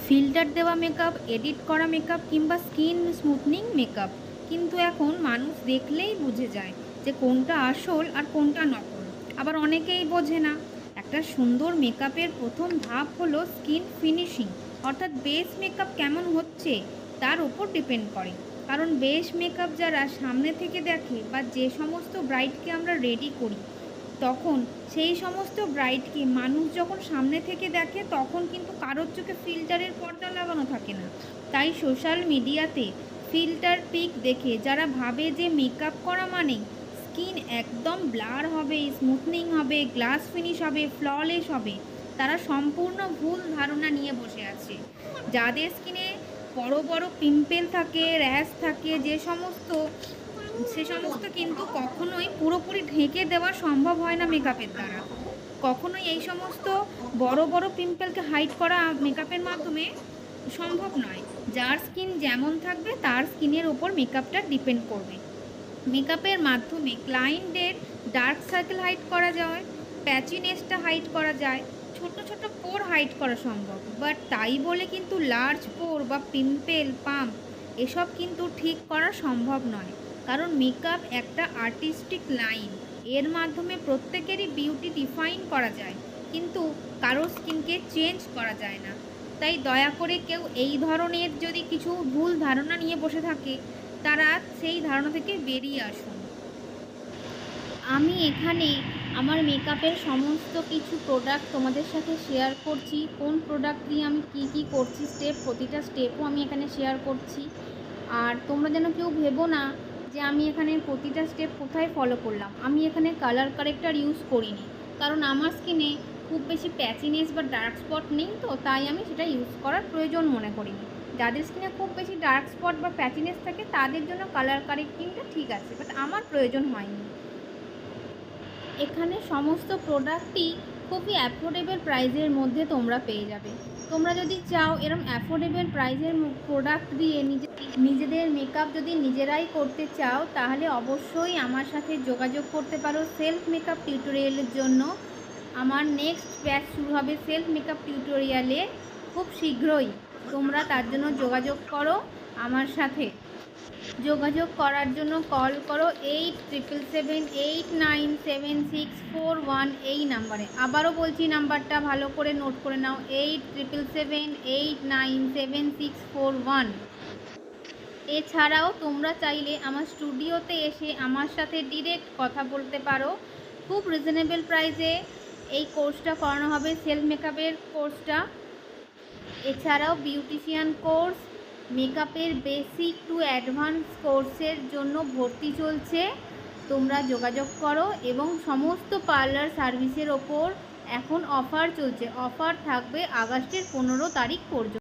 Filter দেওয়া makeup, edit করা makeup কিংবা স্কিন স্মুথনিং মেকআপ, কিন্তু এখন মানুষ দেখলেই বুঝে যায় যে কোনটা আসল আর কোনটা নকল। আবার অনেকেই বোঝে না। একটা সুন্দর মেকআপের প্রথম ধাপ হলো স্কিন ফিনিশিং, অর্থাৎ বেস মেকআপ কেমন হচ্ছে তার উপর ডিপেন্ড করে। কারণ বেস মেকআপ যারা সামনে থেকে দেখে বা যে সমস্ত ব্রাইডকে আমরা রেডি করি, তখন সেই সমস্ত ব্রাইডকে মানুষ যখন সামনে থেকে দেখে তখন কিন্তু কারোর চোখে ফিল্টারের পর্দা লাগানো থাকে না। তাই সোশ্যাল মিডিয়াতে ফিল্টার পিক দেখে যারা ভাবে যে মেকআপ করা মানে স্কিন একদম ব্লার হবে, স্মুথনিং হবে, গ্লাস ফিনিশ হবে, ফ্ললেস হবে, তারা সম্পূর্ণ ভুল ধারণা নিয়ে বসে আছে। যাদের স্কিনে বড় বড় পিম্পল থাকে, র্যাশ থাকে, সে সমস্ত কিন্তু কখনোই পুরোপুরি ঢেকে দেওয়া সম্ভব হয় না মেকআপের দ্বারা। কখনোই এই সমস্ত বড় বড় পিম্পলকে হাইড করা মেকআপের মাধ্যমে সম্ভব নয়। যার স্কিন যেমন থাকবে তার স্কিনের ওপর মেকআপটা ডিপেন্ড করবে। মেকআপের মাধ্যমে ক্লায়েন্টের ডার্ক সার্কেল হাইড করা যায়, প্যাচিনেসটা হাইড করা যায়, ছোট ছোট পোর হাইড করা সম্ভব। বাট তাই বলে কিন্তু লার্জ পোর বা পিম্পল পাম্প এসব কিন্তু ঠিক করা সম্ভব নয়। কারণ মেকআপ একটা আর্টিস্টিক লাইন, এর মাধ্যমে প্রত্যেকেরই বিউটি ডিফাইন করা যায়, কিন্তু কারোর স্কিনকে চেঞ্জ করা যায় না। তাই দয়া করে কেউ এই ধরনের যদি কিছু ভুল ধারণা নিয়ে বসে থাকে, তারা সেই ধারণা থেকে বেরিয়ে আসুন। আমি এখানে আমার মেকআপের সমস্ত কিছু প্রোডাক্ট তোমাদের সাথে শেয়ার করছি। কোন প্রোডাক্ট দিয়ে আমি কি করছি, প্রতিটা স্টেপও আমি এখানে শেয়ার করছি। আর তোমরা যেন কেউ ভেবো না যে আমি এখানে প্রতিটা স্টেপ কোথায় ফলো করলাম। আমি এখানে কালার কারেক্টার ইউজ করিনি, কারণ আমার স্কিনে খুব বেশি প্যাচিনেস বা ডার্ক স্পট নেই, তো তাই আমি সেটা ইউজ করার প্রয়োজন মনে করিনি। যাদের স্কিনে খুব বেশি ডার্ক স্পট বা প্যাচিনেস থাকে তাদের জন্য কালার কারেক্টিংটা ঠিক আছে, বাট আমার প্রয়োজন হয়নি। এখানে সমস্ত প্রোডাক্টই খুবই অ্যাফোর্ডেবল প্রাইসের মধ্যে তোমরা পেয়ে যাবে। তোমরা যদি চাও এরম অ্যাফোর্ডেবল প্রাইসের প্রোডাক্ট দিয়ে নিজেদের মেকআপ যদি নিজেরাই করতে চাও, তাহলে অবশ্যই আমার সাথে যোগাযোগ করতে পারো সেলফ মেকআপ টিউটোরিয়ালের জন্য। আমার নেক্সট ব্যাচ শুরু হবে সেলফ মেকআপ টিউটোরিয়ালে খুব শীঘ্রই। তোমরা তার জন্য যোগাযোগ করো। আমার সাথে যোগাযোগ করার জন্য কল করো 8778977641 এই নাম্বারে। আবারও বলছি, নাম্বারটা ভালো করে নোট করে নাও, 8778977641। এছাড়াও তোমরা চাইলে আমার স্টুডিওতে এসে আমার সাথে ডিরেক্ট কথা বলতে পারো। খুব রিজনেবল প্রাইসে এই কোর্সটা করানো হবে, সেলফ মেকআপের কোর্সটা। এছাড়াও বিউটিশিয়ান কোর্স, মেকআপের বেসিক টু অ্যাডভান্স কোর্সের জন্য ভর্তি চলছে। তোমরা যোগাযোগ করো। এবং সমস্ত পার্লার সার্ভিসের ওপর এখন অফার চলছে, অফার থাকবে আগস্টের 15 তারিখ পর্যন্ত।